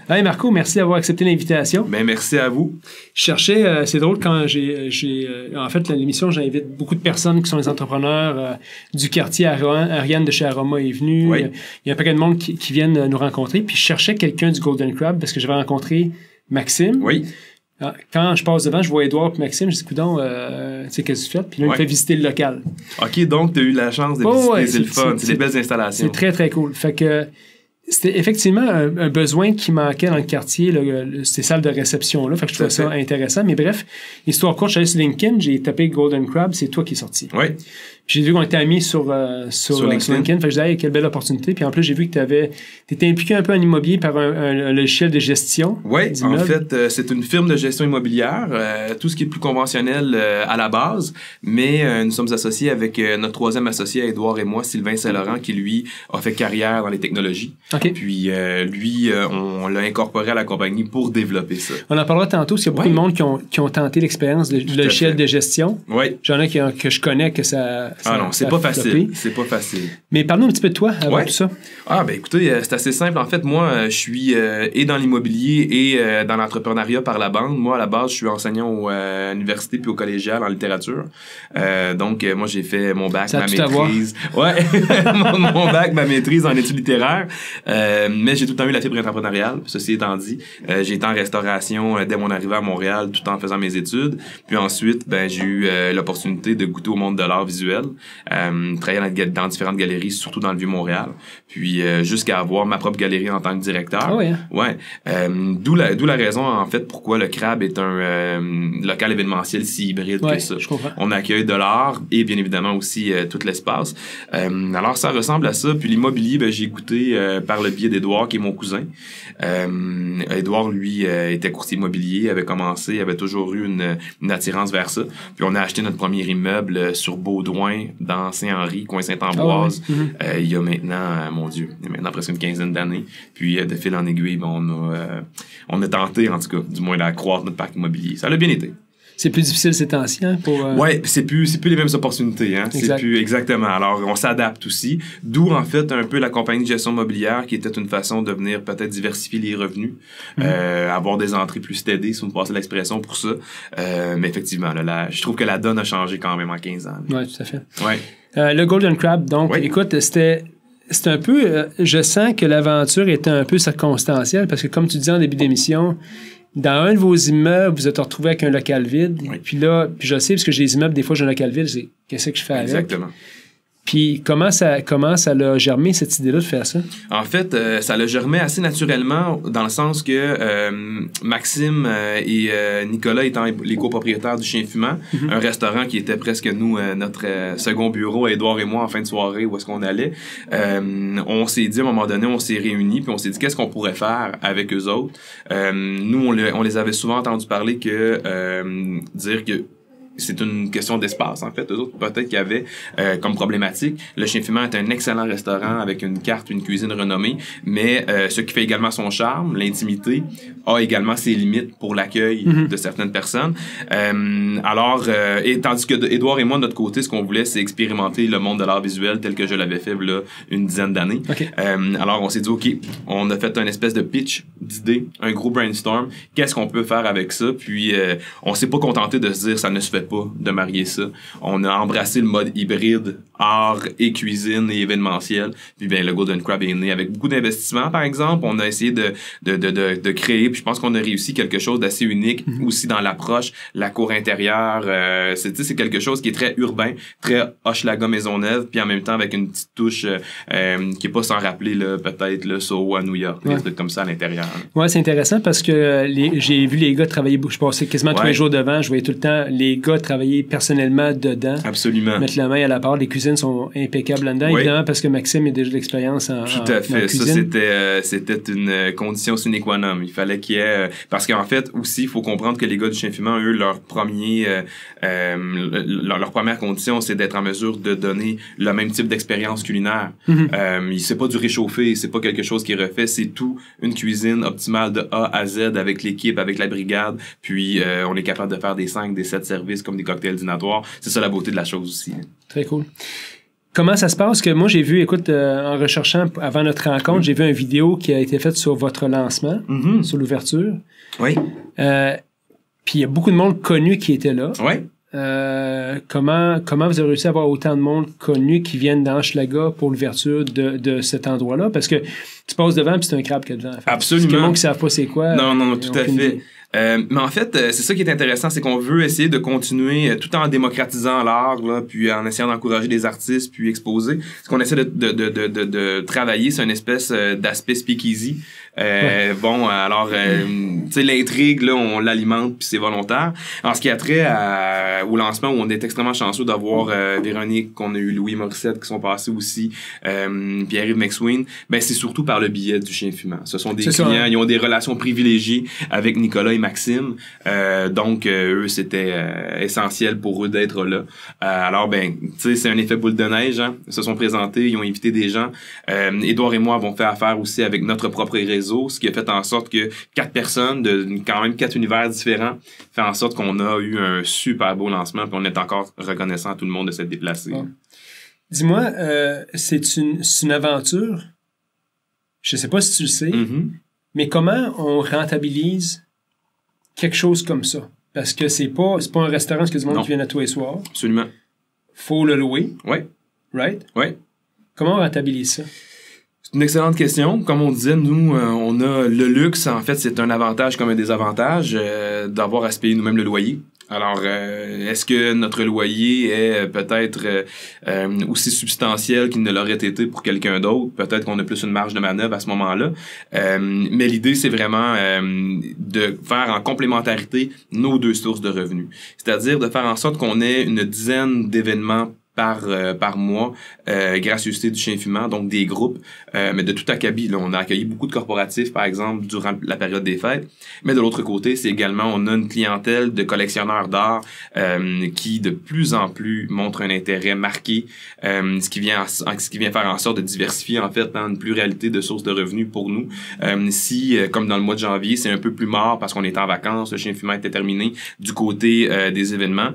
Hey Marco, merci d'avoir accepté l'invitation. Ben, merci à vous. Je cherchais, c'est drôle quand en fait, l'émission, j'invite beaucoup de personnes qui sont des entrepreneurs du quartier. Ariane de chez Aroma est venue. Oui. Il y a un paquet de monde qui viennent nous rencontrer. Puis je cherchais quelqu'un du Golden Crab parce que j'avais rencontré Maxime. Oui. Quand je passe devant, je vois Édouard et Maxime, je dis, coudonc, tu sais, qu'est-ce que tu fais? Puis là, il me fait visiter le local. OK, donc tu as eu la chance de visiter, c'est le fun, c'est des belles installations. C'est très, très cool. Fait que c'était effectivement un besoin qui manquait dans le quartier, ces salles de réception-là. Fait que je trouvais ça intéressant. Mais bref, histoire courte, je suis allé sur LinkedIn, j'ai tapé Golden Crab, c'est toi qui es sorti. Oui. J'ai vu qu'on était amis sur LinkedIn. Fait que je disais, hey, quelle belle opportunité. Puis en plus, j'ai vu que tu étais impliqué un peu en immobilier par un logiciel de gestion. Oui, en fait, c'est une firme de gestion immobilière, tout ce qui est plus conventionnel à la base, mais nous sommes associés avec notre troisième associé, Édouard et moi, Sylvain Saint-Laurent, qui lui a fait carrière dans les technologies. Okay. Puis lui, on l'a incorporé à la compagnie pour développer ça. On en parlera tantôt, parce qu'il y a beaucoup de monde qui ont tenté l'expérience du logiciel de gestion. Oui. J'en ai que je connais que ça non, c'est pas facile. C'est pas facile. Mais parle-nous un petit peu de toi avant tout ça. Ben écoutez, c'est assez simple. En fait, moi, je suis et dans l'immobilier et dans l'entrepreneuriat par la bande. Moi, à la base, je suis enseignant à l'université puis au collégial en littérature. Donc, moi, j'ai fait mon bac, ma maîtrise. Ouais, mon bac, ma maîtrise en études littéraires. Mais j'ai tout le temps eu la fibre entrepreneuriale. Ceci étant dit, j'ai été en restauration dès mon arrivée à Montréal, tout en faisant mes études. Puis ensuite, j'ai eu l'opportunité de goûter au monde de l'art visuel. Travailler dans différentes galeries, surtout dans le Vieux-Montréal. Puis jusqu'à avoir ma propre galerie en tant que directeur. Ah oui, hein? Ouais. D'où la raison, en fait, pourquoi le Crab est un local événementiel si hybride que ça. Je comprends. On accueille de l'art et bien évidemment aussi tout l'espace. Alors, ça ressemble à ça. Puis l'immobilier, j'ai goûté par le biais d'Édouard, qui est mon cousin. Édouard, lui, était courtier immobilier, avait commencé, avait toujours eu une attirance vers ça. Puis on a acheté notre premier immeuble sur Baudouin, dans Saint-Henri, coin Saint-Ambroise. Il y a maintenant, mon Dieu, il y a maintenant presque une quinzaine d'années. Puis de fil en aiguille, on a tenté, en tout cas, du moins d'accroître notre parc immobilier. Ça a bien été. C'est plus difficile ces temps-ci, hein, pour... Ouais, c'est plus les mêmes opportunités, hein. C'est plus exactement. Alors, on s'adapte aussi. D'où, en fait, un peu la compagnie de gestion immobilière qui était une façon de venir peut-être diversifier les revenus, avoir des entrées plus steady, si vous me passez l'expression pour ça. Mais effectivement, là, je trouve que la donne a changé quand même en 15 ans. Oui, tout à fait. Ouais. Le Golden Crab, donc, écoute, c'était un peu... je sens que l'aventure était un peu circonstancielle parce que, comme tu disais en début d'émission, dans un de vos immeubles, vous êtes retrouvé avec un local vide. Oui. Puis là, je le sais, parce que j'ai des immeubles, des fois, j'ai un local vide, c'est qu'est-ce que je fais avec? Exactement. Puis comment ça l'a germé, cette idée-là, de faire ça? En fait, ça l'a germé assez naturellement, dans le sens que Maxime et Nicolas étant les copropriétaires du Chien Fumant, un restaurant qui était presque notre second bureau, Édouard et moi, en fin de soirée, où est-ce qu'on allait, on s'est dit, à un moment donné, on s'est réunis, puis on s'est dit, qu'est-ce qu'on pourrait faire avec eux autres? Nous, on les avait souvent entendu parler dire que c'est une question d'espace, en fait. Eux autres, peut-être qu'il y avait comme problématique. Le Chien Fumant est un excellent restaurant avec une carte, une cuisine renommée, mais ce qui fait également son charme, l'intimité, a également ses limites pour l'accueil de certaines personnes. Et tandis que Édouard et moi, de notre côté, ce qu'on voulait, c'est expérimenter le monde de l'art visuel tel que je l'avais fait là, une dizaine d'années. Okay. Alors, on s'est dit, OK, on a fait un espèce de pitch d'idées, un gros brainstorm. Qu'est-ce qu'on peut faire avec ça? Puis, on s'est pas contenté de se dire, ça ne se fait pas de marier ça. On a embrassé le mode hybride, art et cuisine et événementiel. Puis le Golden Crab est né avec beaucoup d'investissements, par exemple. On a essayé de créer, puis je pense qu'on a réussi quelque chose d'assez unique aussi dans l'approche, la cour intérieure. C'est quelque chose qui est très urbain, très Hochelaga Maisonneuve, puis en même temps avec une petite touche qui est pas sans rappeler peut-être le Soho à New York, des trucs comme ça à l'intérieur. Ouais, c'est intéressant parce que j'ai vu les gars travailler, je passais quasiment tous les jours devant, je voyais tout le temps les gars travailler personnellement dedans. Absolument. Mettre la main à la part. Les cuisines sont impeccables là-dedans, évidemment, parce que Maxime a déjà de l'expérience en cuisine. Tout à fait. Ça, c'était une condition sine qua non. Il fallait qu'il y ait... Parce qu'en fait, aussi, il faut comprendre que les gars du Chien Fumant, eux, leur première condition, c'est d'être en mesure de donner le même type d'expérience culinaire. C'est pas du réchauffé, c'est pas quelque chose qui est refait, c'est tout une cuisine optimale de A à Z avec l'équipe, avec la brigade, puis on est capable de faire des 5, des 7 services comme des cocktails dînatoires. C'est ça la beauté de la chose aussi. Très cool. Comment ça se passe? Que moi, j'ai vu, écoute, en recherchant avant notre rencontre, j'ai vu une vidéo qui a été faite sur votre lancement, sur l'ouverture. Oui. Puis il y a beaucoup de monde connu qui était là. Oui. Comment vous avez réussi à avoir autant de monde connu qui viennent dans Hochelaga pour l'ouverture de cet endroit-là? Parce que tu passes devant puis c'est un crabe qu'il y a devant. Absolument. Parce que le monde qui ne savent pas c'est quoi. Non, tout à fait. Mais en fait, c'est ça qui est intéressant, c'est qu'on veut essayer de continuer tout en démocratisant l'art, là, puis en essayant d'encourager des artistes, puis exposer. Ce qu'on essaie de travailler, c'est une espèce d'aspect speakeasy. Bon, alors, tu sais, l'intrigue, là, on l'alimente, puis c'est volontaire. En ce qui a trait au lancement, où on est extrêmement chanceux d'avoir Véronique, qu'on a eu Louis Morissette qui sont passés aussi, Pierre-Yves McSween, ben c'est surtout par le biais du chien fumant. Ce sont des clients, ils ont des relations privilégiées avec Nicolas et Maxime, donc eux, c'était essentiel pour eux d'être là. Alors, ben, tu sais, c'est un effet boule de neige, hein. Ils se sont présentés, ils ont invité des gens. Édouard et moi avons fait affaire aussi avec notre propre réseau, ce qui a fait en sorte que 4 personnes de quand même 4 univers différents fait en sorte qu'on a eu un super beau lancement, puis on est encore reconnaissant à tout le monde de s'être déplacé. Ouais. Dis-moi, c'est une aventure, je sais pas si tu le sais, mais comment on rentabilise quelque chose comme ça? Parce que c'est pas un restaurant, c'est que du monde qui vient à tous les soirs. Absolument. Faut le louer. Oui. Right? Oui. Comment on rentabilise ça? C'est une excellente question. Comme on disait, nous, on a le luxe. En fait, c'est un avantage comme un désavantage d'avoir à se payer nous-mêmes le loyer. Alors, est-ce que notre loyer est peut-être aussi substantiel qu'il ne l'aurait été pour quelqu'un d'autre? Peut-être qu'on a plus une marge de manœuvre à ce moment-là. Mais l'idée, c'est vraiment de faire en complémentarité nos 2 sources de revenus. C'est-à-dire de faire en sorte qu'on ait une dizaine d'événements par mois, gracieuseté du chien fumant, donc des groupes, mais de tout acabit. Là, on a accueilli beaucoup de corporatifs, par exemple, durant la période des fêtes. Mais de l'autre côté, c'est également, on a une clientèle de collectionneurs d'art qui, de plus en plus, montre un intérêt marqué, ce qui vient faire en sorte de diversifier, en fait, une pluralité de sources de revenus pour nous. Comme dans le mois de janvier, c'est un peu plus mort parce qu'on est en vacances, le chien fumant était terminé du côté des événements,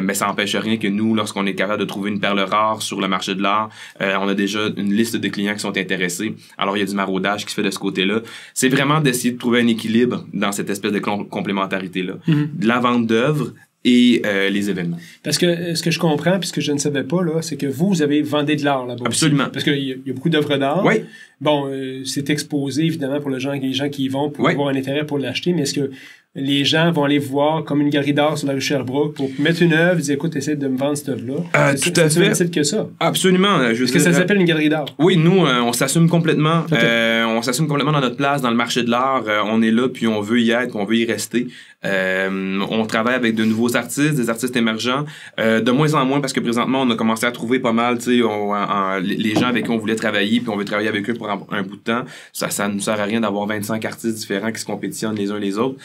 mais ça n'empêche rien que nous, lorsqu'on est capable de trouver une perle rare sur le marché de l'art, on a déjà une liste de clients qui sont intéressés. Alors, il y a du maraudage qui se fait de ce côté-là. C'est vraiment d'essayer de trouver un équilibre dans cette espèce de complémentarité-là. De la vente d'œuvres et les événements. Parce que ce que je comprends, puis ce que je ne savais pas, là, c'est que vous avez vendu de l'art là-bas. Absolument. Aussi. Parce qu'il y a beaucoup d'œuvres d'art. Oui. Bon, c'est exposé, évidemment, pour les gens qui y vont pour avoir un intérêt pour l'acheter, mais est-ce que les gens vont aller voir comme une galerie d'art sur la rue Sherbrooke pour mettre une œuvre et dire, écoute, essaie de me vendre cette œuvre-là? Tout à fait. C'est même que ça. Absolument. Est-ce que ça s'appelle une galerie d'art? Oui, nous, on s'assume complètement. Okay. On s'assume complètement dans notre place, dans le marché de l'art. On est là, puis on veut y être, puis on veut y rester. On travaille avec de nouveaux artistes, des artistes émergents, de moins en moins, parce que présentement, on a commencé à trouver pas mal, tu sais, les gens avec qui on voulait travailler, puis on veut travailler avec eux pour un bout de temps. Ça nous sert à rien d'avoir 25 artistes différents qui se compétitionnent les uns les autres.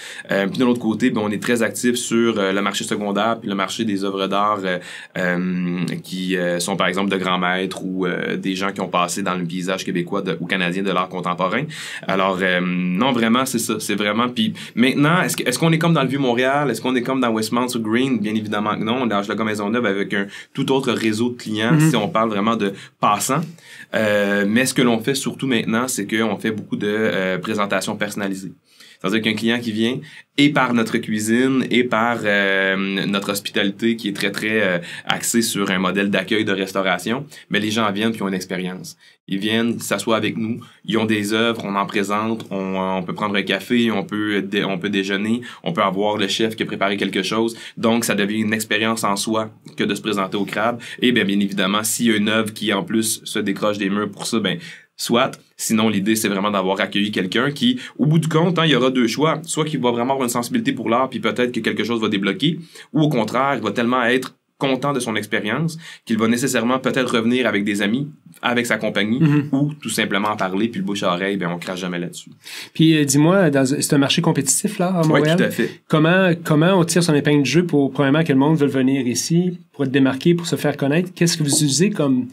Puis de l'autre côté, on est très actifs sur le marché secondaire puis le marché des œuvres d'art qui sont par exemple de grands maîtres ou des gens qui ont passé dans le paysage québécois ou canadien de l'art contemporain. Alors non, vraiment, c'est ça. C'est vraiment... Puis maintenant, est-ce qu'on est comme dans le Vieux-Montréal? Est-ce qu'on est comme dans Westmount ou Green? Bien évidemment que non. On est dans Hochelaga Maisonneuve avec un tout autre réseau de clients si on parle vraiment de passants. Mais ce que l'on fait surtout maintenant, c'est qu'on fait beaucoup de présentations personnalisées. C'est-à-dire qu'un client qui vient, et par notre cuisine, et par notre hospitalité qui est très, très axée sur un modèle d'accueil de restauration, mais les gens viennent puis ont une expérience. Ils viennent, ils s'assoient avec nous, ils ont des œuvres, on en présente, on peut prendre un café, on peut déjeuner, on peut avoir le chef qui a préparé quelque chose. Donc, ça devient une expérience en soi que de se présenter au crabe. Et bien évidemment, s'il y a une œuvre qui, en plus, se décroche des murs pour ça, soit. Sinon, l'idée, c'est vraiment d'avoir accueilli quelqu'un qui, au bout du compte, il y aura 2 choix. Soit qu'il va vraiment avoir une sensibilité pour l'art, puis peut-être que quelque chose va débloquer, ou au contraire, il va tellement être content de son expérience qu'il va nécessairement peut-être revenir avec des amis, avec sa compagnie, ou tout simplement en parler, puis le bouche à oreille, on crache jamais là-dessus. Puis dis-moi, c'est un marché compétitif, là, à Montréal? Oui, tout à fait. Comment on tire son épingle du jeu pour, premièrement, que le monde veuille venir ici, pour être démarqué, pour se faire connaître? Qu'est-ce que vous utilisez comme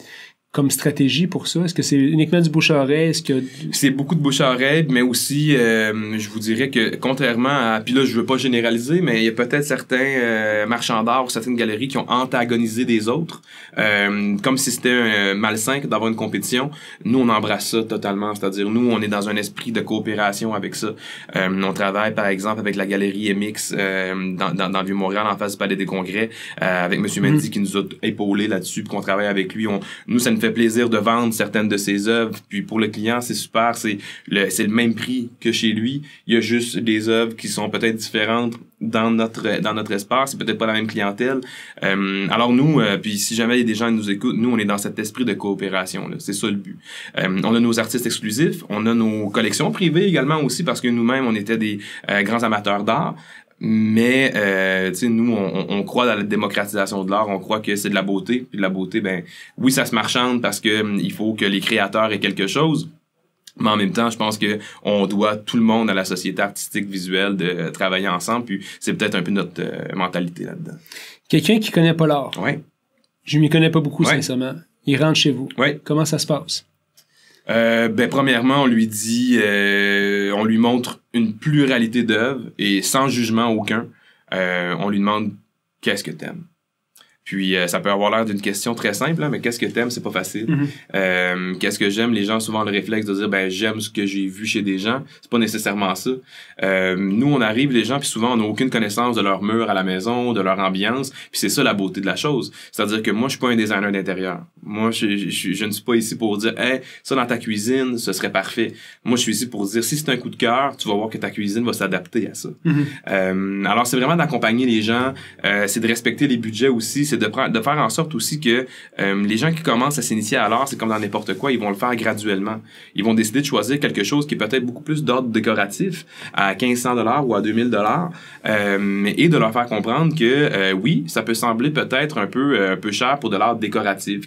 comme stratégie pour ça? Est-ce que c'est uniquement du bouche-à-oreille? Est-ce que... C'est beaucoup de bouche-à-oreille, mais aussi, je vous dirais que, contrairement à... Puis là, je veux pas généraliser, mais il y a peut-être certains marchands d'art ou certaines galeries qui ont antagonisé des autres, comme si c'était un malsain d'avoir une compétition. Nous, on embrasse ça totalement. C'est-à-dire, nous, on est dans un esprit de coopération avec ça. On travaille, par exemple, avec la galerie MX dans le Vieux-Montréal, en face du Palais des Congrès, avec M. Mendy qui nous a épaulés là-dessus, puis qu'on travaille avec lui. Nous, ça nous fait plaisir de vendre certaines de ses œuvres, puis pour le client, c'est super, c'est le même prix que chez lui. Il y a juste des œuvres qui sont peut-être différentes dans notre espace, c'est peut-être pas la même clientèle. Alors nous, puis si jamais il y a des gens qui nous écoutent, nous, on est dans cet esprit de coopération, là. C'est ça le but. On a nos artistes exclusifs, on a nos collections privées également aussi, parce que nous-mêmes, on était des grands amateurs d'art. Mais tu sais, nous on croit dans la démocratisation de l'art, on croit que c'est de la beauté, puis de la beauté, ben oui, ça se marchande parce que il faut que les créateurs aient quelque chose, mais en même temps, je pense que on doit tout le monde à la société artistique visuelle de travailler ensemble, puis c'est peut-être un peu notre mentalité là-dedans. Quelqu'un qui connaît pas l'art. Ouais. Je m'y connais pas beaucoup, sincèrement. Il rentre chez vous. Ouais. Comment ça se passe? Premièrement, on lui dit, on lui montre une pluralité d'œuvres et sans jugement aucun, on lui demande qu'est-ce que t'aimes. Puis ça peut avoir l'air d'une question très simple, hein, mais qu'est-ce que t'aimes, c'est pas facile. Qu'est-ce que j'aime, les gens ont souvent le réflexe de dire ben j'aime ce que j'ai vu chez des gens. C'est pas nécessairement ça. Nous on arrive les gens puis souvent on n'a aucune connaissance de leur mur à la maison, de leur ambiance. Puis c'est ça la beauté de la chose. C'est-à-dire que moi je suis pas un designer d'intérieur. Moi je ne suis pas ici pour dire hey ça dans ta cuisine ce serait parfait. Moi je suis ici pour dire si c'est un coup de cœur tu vas voir que ta cuisine va s'adapter à ça. Alors c'est vraiment d'accompagner les gens, c'est de respecter les budgets aussi, c'est de faire en sorte aussi que les gens qui commencent à s'initier à l'art, c'est comme dans n'importe quoi, ils vont le faire graduellement. Ils vont décider de choisir quelque chose qui est peut-être beaucoup plus d'ordre décoratif à 1500 $ ou à 2000 $, et de leur faire comprendre que oui, ça peut sembler peut-être un peu cher pour de l'art décoratif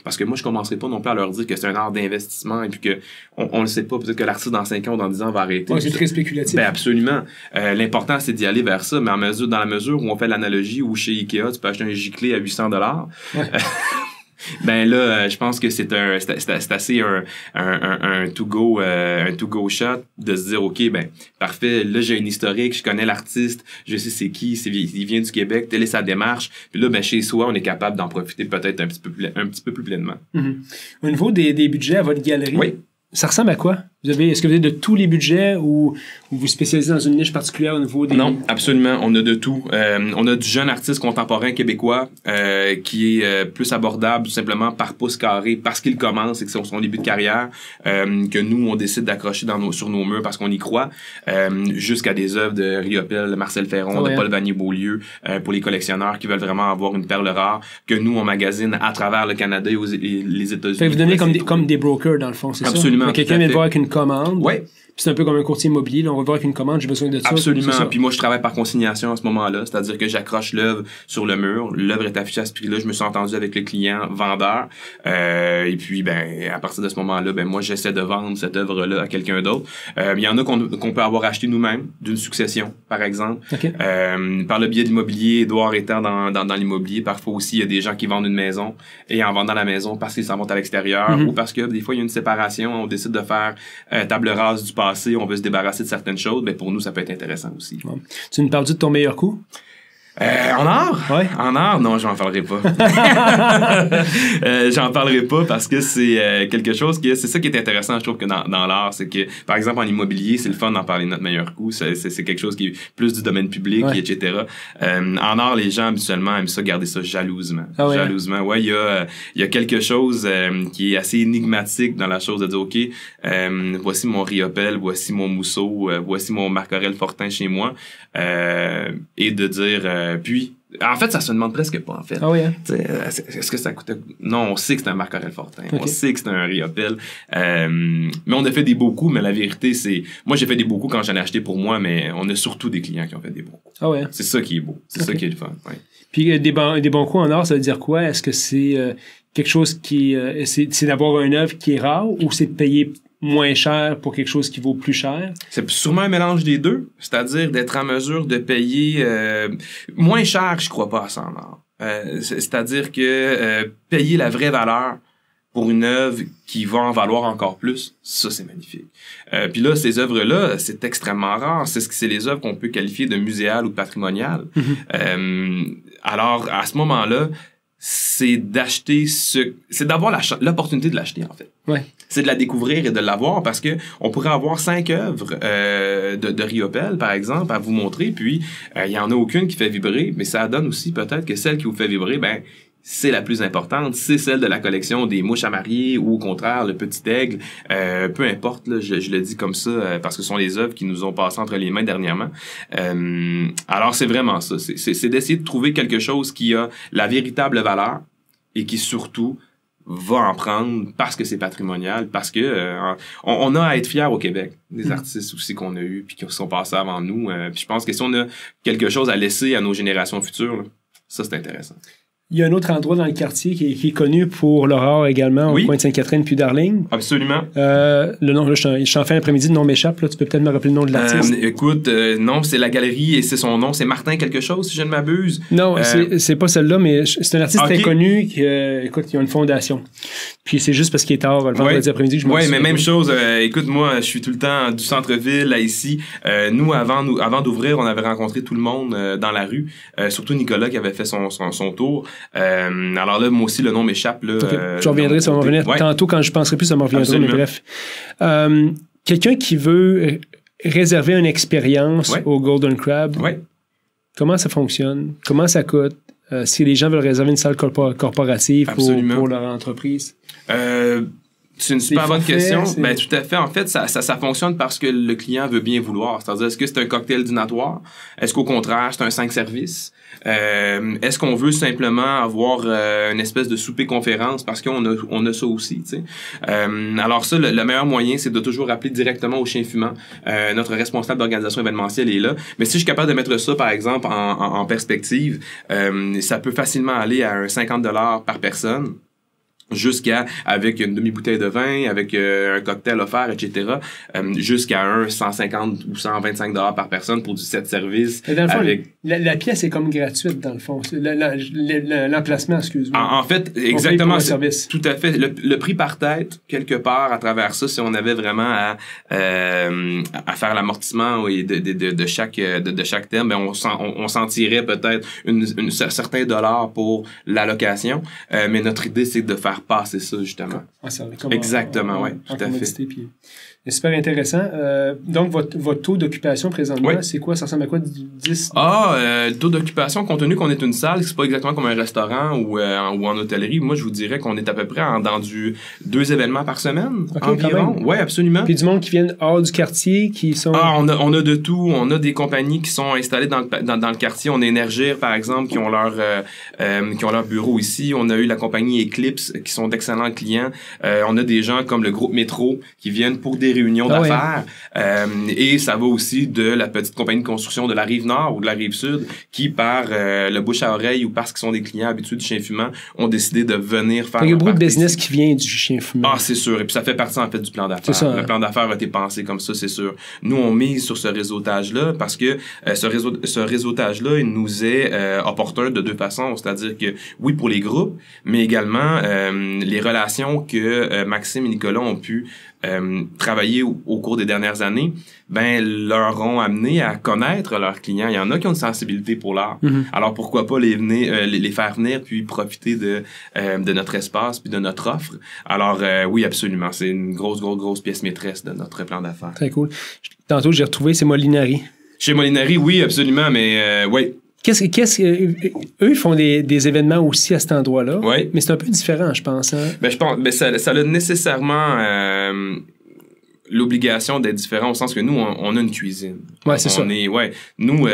parce que moi je commencerai pas non plus à leur dire que c'est un art d'investissement et puis que on le sait pas, peut-être que l'artiste dans 5 ans ou dans 10 ans va arrêter. Ouais, c'est très spéculatif. Ben absolument. L'important c'est d'y aller vers ça, mais dans la mesure où on fait l'analogie où chez Ikea, tu peux acheter un giclée à 800 $. Ouais. Ben là, je pense que c'est assez un to go shot de se dire ok ben parfait, là j'ai une historique, je connais l'artiste, je sais c'est qui, il vient du Québec, telle est sa démarche, puis là ben chez soi on est capable d'en profiter peut-être un petit peu plus pleinement. Au niveau des budgets à votre galerie, oui. Ça ressemble à quoi? Est-ce que vous avez de tous les budgets ou vous spécialisez dans une niche particulière au niveau des... Non, absolument. On a de tout. On a du jeune artiste contemporain québécois qui est plus abordable tout simplement par pouce carré parce qu'il commence et que c'est son début de carrière que nous, on décide d'accrocher sur nos murs parce qu'on y croit jusqu'à des œuvres de Riopelle, Marcel Ferron, de Paul Vanier-Beaulieu pour les collectionneurs qui veulent vraiment avoir une perle rare que nous, on magasine à travers le Canada et les États-Unis. Fait que vous donnez comme des brokers dans le fond, c'est ça? Absolument. Quelqu'un vient de voir avec une commande. Ouais. C'est un peu comme un courtier immobilier. Là, on va voir avec une commande, j'ai besoin de ça. Absolument. Puis moi, je travaille par consignation à ce moment-là. C'est-à-dire que j'accroche l'œuvre sur le mur. L'œuvre est affichée à ce prix-là. Je me suis entendu avec le client vendeur. Et puis, ben, à partir de ce moment-là, ben, moi, j'essaie de vendre cette œuvre-là à quelqu'un d'autre. Il y en a qu'on peut avoir acheté nous-mêmes, d'une succession, par exemple. Okay. Par le biais de l'immobilier, Édouard étant dans l'immobilier, parfois aussi, il y a des gens qui vendent une maison et en vendant la maison parce qu'ils s'en vont à l'extérieur ou parce que des fois, il y a une séparation. On décide de faire table rase du passé. On veut se débarrasser de certaines choses, mais pour nous, ça peut être intéressant aussi. Ouais. Tu nous parles-tu de ton meilleur coup? En art? Ouais. En art? Non, j'en parlerai pas. J'en parlerai pas parce que c'est quelque chose c'est ça qui est intéressant, je trouve, que dans l'art, c'est que, par exemple, en immobilier, c'est le fun d'en parler de notre meilleur coup. C'est quelque chose qui est plus du domaine public, etc. En art, les gens, habituellement, aiment ça, garder ça jalousement. Ah ouais, jalousement. Ouais, il y a quelque chose qui est assez énigmatique dans la chose de dire, OK, voici mon Riopelle, voici mon Mousseau, voici mon Marc-Aurèle Fortin chez moi, et de dire, puis, en fait, ça se demande presque pas, en fait. Ah oui, hein? Est-ce que ça coûte... Non, on sait que c'est un Marc-Aurèle Fortin. Okay. On sait que c'est un Riopelle. Mais on a fait des beaux coups, mais la vérité, c'est... Moi, j'ai fait des beaux coups quand j'en ai acheté pour moi, mais on a surtout des clients qui ont fait des bons coups. Ah ouais? C'est ça qui est beau. C'est ça qui est le fun. Ouais. Puis, des bons coups en art, ça veut dire quoi? Est-ce que c'est quelque chose qui... c'est d'avoir une œuvre qui est rare ou c'est de payer moins cher pour quelque chose qui vaut plus cher? C'est sûrement un mélange des deux, c'est-à-dire d'être en mesure de payer moins cher, je crois pas à ça en art. C'est-à-dire que payer la vraie valeur pour une œuvre qui va en valoir encore plus, ça, c'est magnifique. Puis là, ces œuvres-là, c'est extrêmement rare. C'est les œuvres qu'on peut qualifier de muséales ou patrimoniales. Alors, à ce moment-là, c'est d'acheter c'est d'avoir l'opportunité de l'acheter, en fait. Ouais. C'est de la découvrir et de l'avoir parce que on pourrait avoir 5 œuvres de Riopelle, par exemple, à vous montrer, puis il y en a aucune qui fait vibrer, mais ça donne aussi peut-être que celle qui vous fait vibrer, ben c'est la plus importante, c'est celle de la collection des mouches à marier ou au contraire le petit aigle, peu importe, là, je le dis comme ça parce que ce sont les œuvres qui nous ont passé entre les mains dernièrement. Alors c'est vraiment ça, c'est d'essayer de trouver quelque chose qui a la véritable valeur et qui surtout va en prendre parce que c'est patrimonial, parce que on a à être fiers au Québec des artistes aussi qu'on a eu puis qui sont passés avant nous. Puis je pense que si on a quelque chose à laisser à nos générations futures, là, ça c'est intéressant. Il y a un autre endroit dans le quartier qui est connu pour l'horreur également, au coin de Sainte-Catherine puis Darling. Absolument. Le nom, là, je suis en fin d'après-midi, le nom m'échappe. Là, tu peux peut-être me rappeler le nom de l'artiste. Écoute, non, c'est la galerie et c'est son nom. C'est Martin quelque chose, si je ne m'abuse. Non, c'est pas celle-là, mais c'est un artiste inconnu qui, écoute, il a une fondation. Puis c'est juste parce qu'il est tard, le vendredi après-midi, que je m'en souviens. Oui, mais même chose. Écoute, moi, je suis tout le temps du centre-ville, là, ici. Nous, avant d'ouvrir, on avait rencontré tout le monde dans la rue. Surtout Nicolas qui avait fait son tour. Alors là, moi aussi, le nom m'échappe. Là, je reviendrai, ça va me revenir. Tantôt, quand je penserai plus, ça me reviendra, mais bref. Quelqu'un qui veut réserver une expérience au Golden Crab, comment ça fonctionne? Comment ça coûte? Si les gens veulent réserver une salle corporative pour leur entreprise? C'est une super bonne question. Ben, tout à fait. En fait, ça fonctionne parce que le client veut bien vouloir. C'est-à-dire, est-ce que c'est un cocktail dînatoire? Est-ce qu'au contraire, c'est un 5 services? Est-ce qu'on veut simplement avoir une espèce de souper-conférence parce qu'on a ça aussi, tu sais? Alors ça, le meilleur moyen, c'est de toujours appeler directement au Chien Fumant. Notre responsable d'organisation événementielle est là. Mais si je suis capable de mettre ça, par exemple, en perspective, ça peut facilement aller à un 50$ par personne. Jusqu'à, avec une demi-bouteille de vin, avec un cocktail offert, etc., jusqu'à un 150 ou 125$ par personne pour du 7 services. Dans le fond, la pièce est comme gratuite, dans le fond. L'emplacement, excuse-moi. En fait, exactement. Tout à fait. Le prix par tête, quelque part, à travers ça, si on avait vraiment à faire l'amortissement de chaque thème, ben on s'en tirait peut-être un certain dollar pour la location. Mais notre idée, c'est de faire passer ça, justement. Exactement, oui, tout à fait. C'est super intéressant. Donc, votre taux d'occupation présentement, c'est quoi? Ça ressemble à quoi? 10? Le taux d'occupation, compte tenu qu'on est une salle, c'est pas exactement comme un restaurant ou en hôtellerie. Moi, je vous dirais qu'on est à peu près dans 2 événements par semaine, environ. Oui, absolument. Puis du monde qui viennent hors du quartier, qui sont... on a de tout. On a des compagnies qui sont installées dans le quartier. On a Énergir, par exemple, qui ont leur bureau ici. On a eu la compagnie Eclipse, qui sont d'excellents clients. On a des gens comme le groupe Métro, qui viennent pour des réunions d'affaires. Et ça va aussi de la petite compagnie de construction de la Rive-Nord ou de la Rive-Sud qui, par le bouche à oreille ou parce qu'ils sont des clients habitués du Chien Fumant, ont décidé de venir faire... Il y a beaucoup de business qui vient du Chien Fumant. C'est sûr. Et puis ça fait partie, en fait, du plan d'affaires. Le plan d'affaires a été pensé comme ça, c'est sûr. Nous, on mise sur ce réseautage-là parce que ce réseautage-là, il nous est opportun de 2 façons. C'est-à-dire que, oui, pour les groupes, mais également les relations que Maxime et Nicolas ont pu travailler au cours des dernières années, leur ont amené à connaître leurs clients. Il y en a qui ont une sensibilité pour l'art. Alors pourquoi pas les faire venir puis profiter de notre espace puis de notre offre. Alors oui, absolument, c'est une grosse pièce maîtresse de notre plan d'affaires. Très cool. Tantôt j'ai retrouvé, c'est Molinari. Chez Molinari, oui, absolument, mais oui. Eux font des événements aussi à cet endroit-là. Oui. Mais c'est un peu différent, je pense. Hein? Je pense, ça a nécessairement l'obligation d'être différent au sens que nous, on a une cuisine. Ouais, c'est ça. Nous,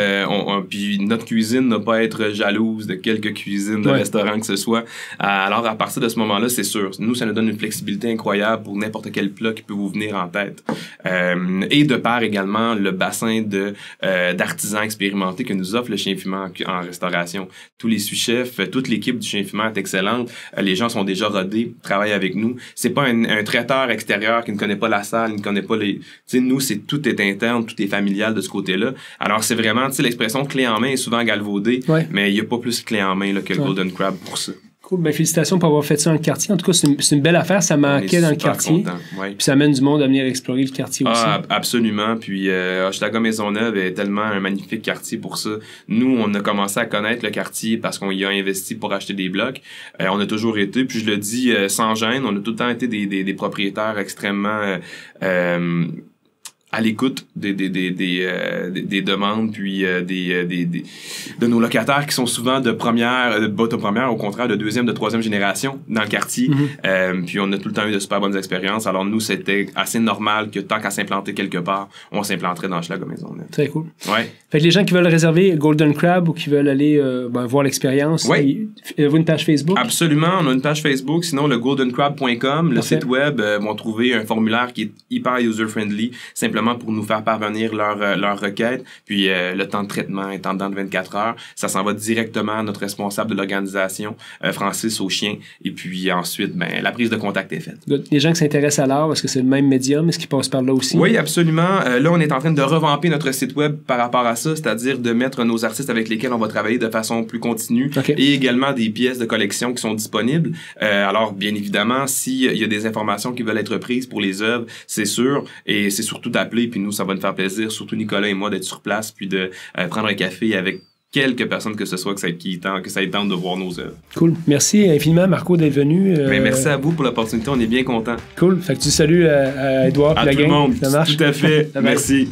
puis notre cuisine n'a pas à être jalouse de quelques cuisines de restaurants que ce soit. Alors, à partir de ce moment-là, c'est sûr. Nous, ça nous donne une flexibilité incroyable pour n'importe quel plat qui peut vous venir en tête. Et de part également le bassin d'artisans expérimentés que nous offre le Chien Fumant en restauration. Tous les sous-chefs, toute l'équipe du Chien Fumant est excellente. Les gens sont déjà rodés, travaillent avec nous. C'est pas un traiteur extérieur qui ne connaît pas la salle, qui ne connaît pas les... Tu sais, nous, tout est interne, tout est familial de ce côté-là. Alors, c'est vraiment, tu sais, l'expression clé en main est souvent galvaudée, mais il n'y a pas plus clé en main là, que le Golden Crab pour ça. Cool. Ben, félicitations pour avoir fait ça dans le quartier. En tout cas, c'est une belle affaire. Ça manquait dans le quartier. Ouais. Puis ça amène du monde à venir explorer le quartier aussi. Absolument. Puis Hochelaga-Maisonneuve est tellement un magnifique quartier pour ça. Nous, on a commencé à connaître le quartier parce qu'on y a investi pour acheter des blocs. On a toujours été, puis je le dis sans gêne, on a tout le temps été des propriétaires extrêmement à l'écoute des demandes, puis de nos locataires qui sont souvent de première, au contraire, de deuxième, de troisième génération dans le quartier. Puis on a tout le temps eu de super bonnes expériences. Alors nous, c'était assez normal que tant qu'à s'implanter quelque part, on s'implanterait dans Hochelaga-Maisonneuve. Très cool. Ouais. Fait que les gens qui veulent réserver Golden Crab ou qui veulent aller voir l'expérience, avez-vous une page Facebook? Absolument, on a une page Facebook. Sinon, le goldencrab.com, le site web, vont trouver un formulaire qui est hyper user-friendly, simplement pour nous faire parvenir leur requête. Puis le temps de traitement est en dedans de 24 heures. Ça s'en va directement à notre responsable de l'organisation, Francis Auchien. Et puis ensuite, la prise de contact est faite. Les gens qui s'intéressent à l'art, est-ce que c'est le même médium? Est-ce qu'ils passent par là aussi? Oui, absolument. Là, on est en train de revamper notre site web par rapport à ça, c'est-à-dire de mettre nos artistes avec lesquels on va travailler de façon plus continue et également des pièces de collection qui sont disponibles. Alors, bien évidemment, s'il y a des informations qui veulent être prises pour les œuvres, c'est sûr. Et c'est surtout d'appeler, puis nous, ça va nous faire plaisir, surtout Nicolas et moi, d'être sur place, puis de prendre un café avec quelques personnes que ce soit, que ça ait tente de voir nos œuvres. Cool. Merci infiniment, Marco, d'être venu. Merci à vous pour l'opportunité. On est bien contents. Cool. Fait que tu salues à Edouard et la gang. À tout le monde. Ça marche? Tout à fait. Merci.